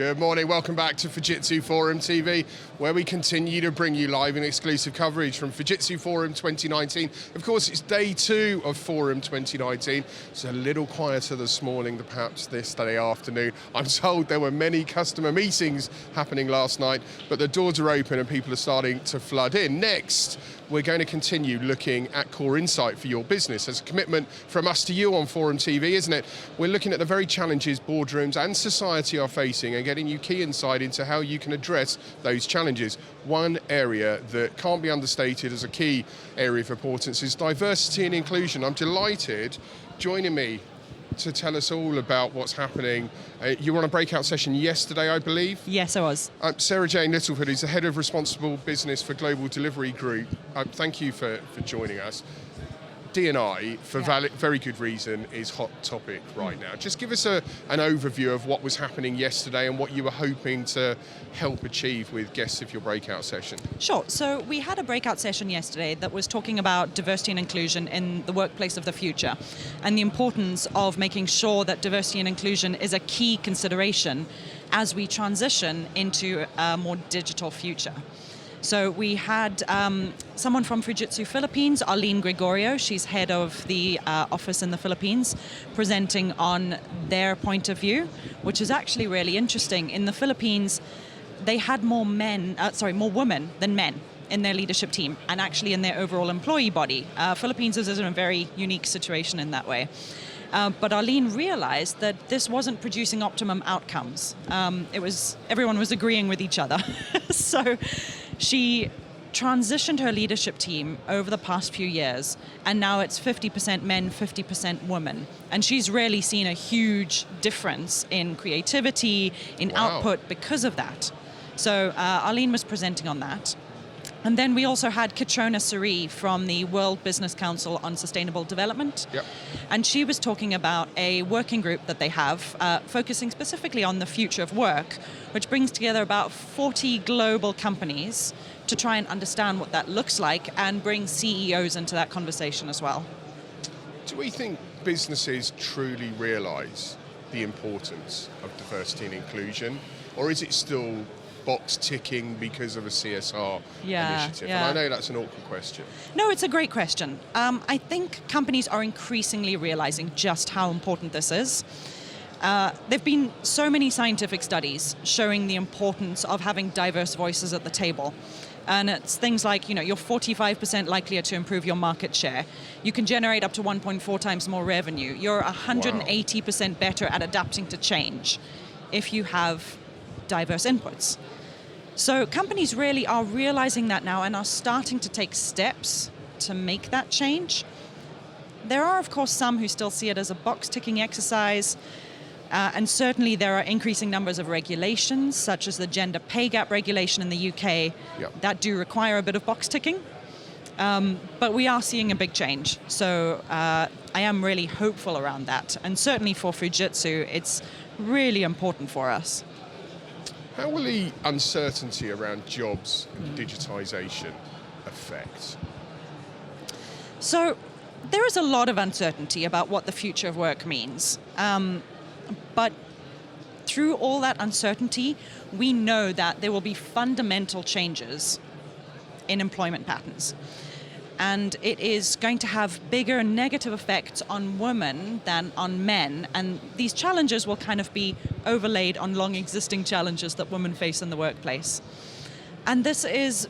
Good morning, welcome back to Fujitsu Forum TV, where we continue to bring you live and exclusive coverage from Fujitsu Forum 2019. Of course, it's day 2 of Forum 2019. It's a little quieter this morning than perhaps this day afternoon. I'm told there were many customer meetings happening last night, but the doors are open and people are starting to flood in. Next, we're going to continue looking at core insight for your business. As a commitment from us to you on Forum TV, isn't it? We're looking at the very challenges boardrooms and society are facing and getting you key insight into how you can address those challenges. One area that can't be understated as a key area of importance is diversity and inclusion. I'm delighted, joining me to tell us all about what's happening. You were on a breakout session yesterday, I believe? Yes, I was. Sarah-Jane Littleford, who's the Head of Responsible Business for Global Delivery Group. Thank you for joining us. D&I, for very good reason, is hot topic right now. Just give us an overview of what was happening yesterday and what you were hoping to help achieve with guests of your breakout session. Sure. So we had a breakout session yesterday that was talking about diversity and inclusion in the workplace of the future and the importance of making sure that diversity and inclusion is a key consideration as we transition into a more digital future. So we had someone from Fujitsu Philippines, Arlene Gregorio, she's head of the office in the Philippines, presenting on their point of view, which is actually really interesting. In the Philippines, they had more women than men in their leadership team and actually in their overall employee body. Philippines is in a very unique situation in that way. But Arlene realized that this wasn't producing optimum outcomes. Everyone was agreeing with each other. So she transitioned her leadership team over the past few years, and now it's 50% men, 50% women. And she's really seen a huge difference in creativity, in output because of that. So Arlene was presenting on that. And then we also had Katrona Suri from the World Business Council on Sustainable Development. Yep. And she was talking about a working group that they have, focusing specifically on the future of work, which brings together about 40 global companies to try and understand what that looks like and bring CEOs into that conversation as well. Do we think businesses truly realize the importance of diversity and inclusion, or is it still box ticking because of a CSR initiative? And I know that's an awkward question. No, it's a great question. I think companies are increasingly realizing just how important this is. There've been so many scientific studies showing the importance of having diverse voices at the table. And it's things like, you're 45% likelier to improve your market share. You can generate up to 1.4 times more revenue. You're 180% better at adapting to change if you have diverse inputs. So companies really are realizing that now and are starting to take steps to make that change. There are, of course, some who still see it as a box-ticking exercise, and certainly there are increasing numbers of regulations, such as the gender pay gap regulation in the UK, that do require a bit of box-ticking. But we are seeing a big change. So I am really hopeful around that. And certainly for Fujitsu, it's really important for us. How will the uncertainty around jobs and digitization affect? So there is a lot of uncertainty about what the future of work means. But through all that uncertainty, we know that there will be fundamental changes in employment patterns. And it is going to have bigger negative effects on women than on men. And these challenges will kind of be overlaid on long existing challenges that women face in the workplace. And this is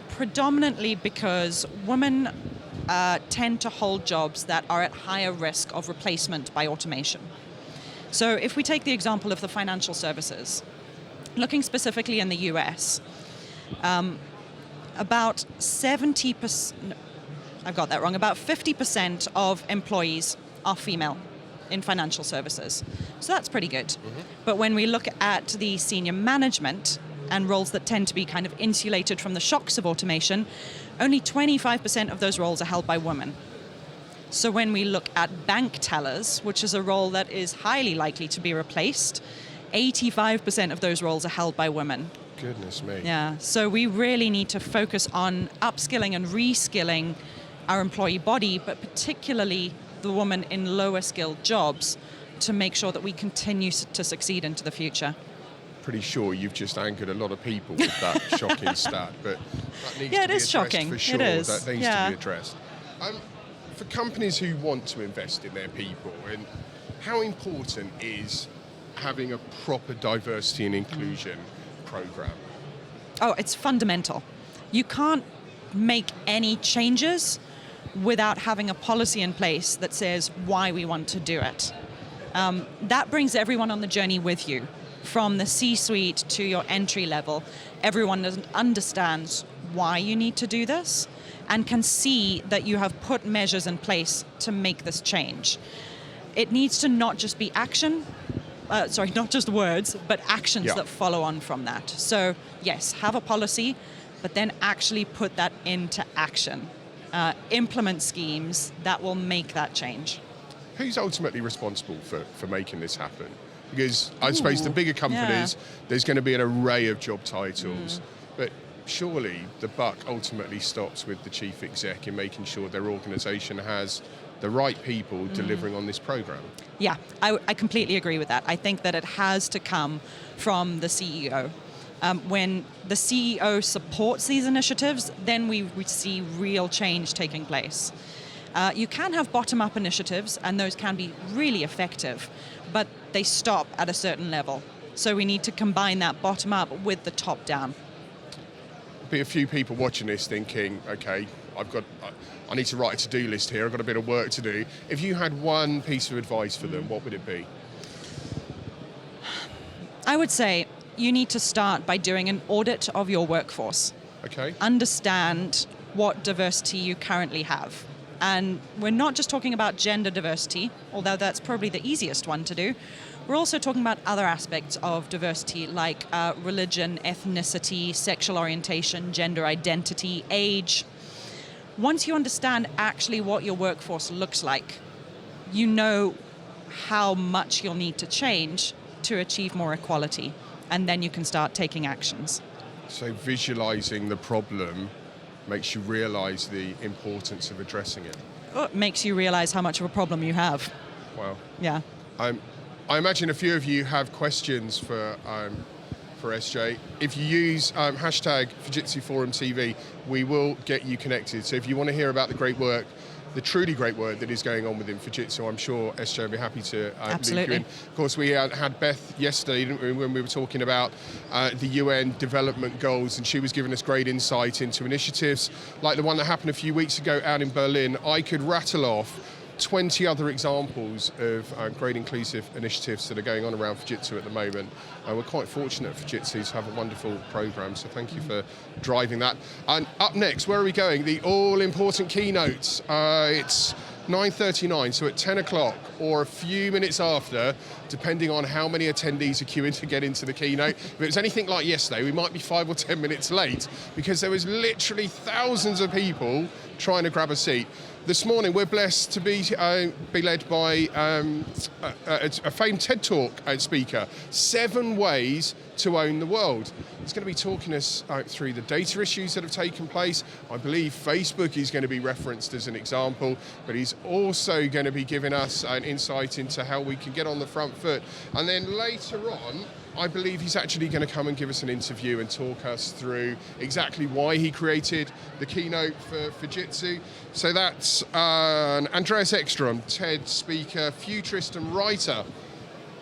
predominantly because women tend to hold jobs that are at higher risk of replacement by automation. So if we take the example of the financial services, looking specifically in the US, about 70%, I got that wrong, about 50% of employees are female in financial services. So that's pretty good. Mm-hmm. But when we look at the senior management and roles that tend to be kind of insulated from the shocks of automation, only 25% of those roles are held by women. So when we look at bank tellers, which is a role that is highly likely to be replaced, 85% of those roles are held by women. Goodness me. Yeah, so we really need to focus on upskilling and reskilling our employee body, but particularly the women in lower skilled jobs, to make sure that we continue to succeed into the future. pretty sure you've just angered a lot of people with that shocking stat, but that needs to be addressed shocking. for sure. It is. That needs to be addressed. For companies who want to invest in their people, and how important is having a proper diversity and inclusion program? Oh, it's fundamental. You can't make any changes without having a policy in place that says why we want to do it. That brings everyone on the journey with you, from the C-suite to your entry level. Everyone understands why you need to do this and can see that you have put measures in place to make this change. It needs to not just be action, not just words, but actions that follow on from that. So yes, have a policy, but then actually put that into action. Implement schemes that will make that change. Who's ultimately responsible for making this happen? Because I suppose the bigger companies, there's going to be an array of job titles, but surely the buck ultimately stops with the chief exec in making sure their organisation has the right people delivering on this program. Yeah, I completely agree with that. I think that it has to come from the CEO. When the CEO supports these initiatives, then we see real change taking place. You can have bottom-up initiatives, and those can be really effective, but they stop at a certain level. So we need to combine that bottom-up with the top-down. There'll be a few people watching this thinking, okay, I need to write a to-do list here, I've got a bit of work to do. If you had one piece of advice for them, what would it be? I would say you need to start by doing an audit of your workforce. Okay. Understand what diversity you currently have. And we're not just talking about gender diversity, although that's probably the easiest one to do. We're also talking about other aspects of diversity like religion, ethnicity, sexual orientation, gender identity, age. Once you understand actually what your workforce looks like, you know how much you'll need to change to achieve more equality, and then you can start taking actions. So visualizing the problem makes you realize the importance of addressing it. Oh, it makes you realize how much of a problem you have. Wow. Yeah. I imagine a few of you have questions for SJ. If you use hashtag Fujitsu Forum TV, we will get you connected. So if you want to hear about the great work, the truly great work that is going on within Fujitsu, I'm sure SJ will be happy to loop you in. Of course, we had Beth yesterday, didn't we, when we were talking about the UN development goals, and she was giving us great insight into initiatives like the one that happened a few weeks ago out in Berlin. I could rattle off 20 other examples of great inclusive initiatives that are going on around Fujitsu at the moment. We're quite fortunate at Fujitsu to have a wonderful program, so thank you for driving that. And up next, where are we going? The all-important keynotes. It's 9:39, so at 10 o'clock or a few minutes after, depending on how many attendees are queuing to get into the keynote. If it was anything like yesterday, we might be 5 or 10 minutes late because there was literally thousands of people trying to grab a seat. This morning, we're blessed to be led by a famed TED Talk speaker, 7 Ways to Own the World. He's going to be talking us through the data issues that have taken place. I believe Facebook is going to be referenced as an example, but he's also going to be giving us an insight into how we can get on the front foot. And then later on, I believe he's actually going to come and give us an interview and talk us through exactly why he created the keynote for Fujitsu. So that's Andreas Ekstrom, TED speaker, futurist and writer.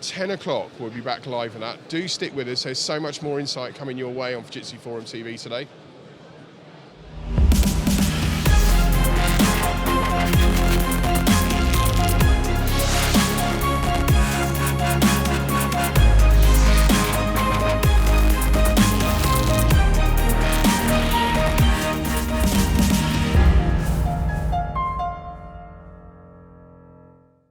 10 o'clock, we'll be back live on that. Do stick with us, there's so much more insight coming your way on Fujitsu Forum TV today.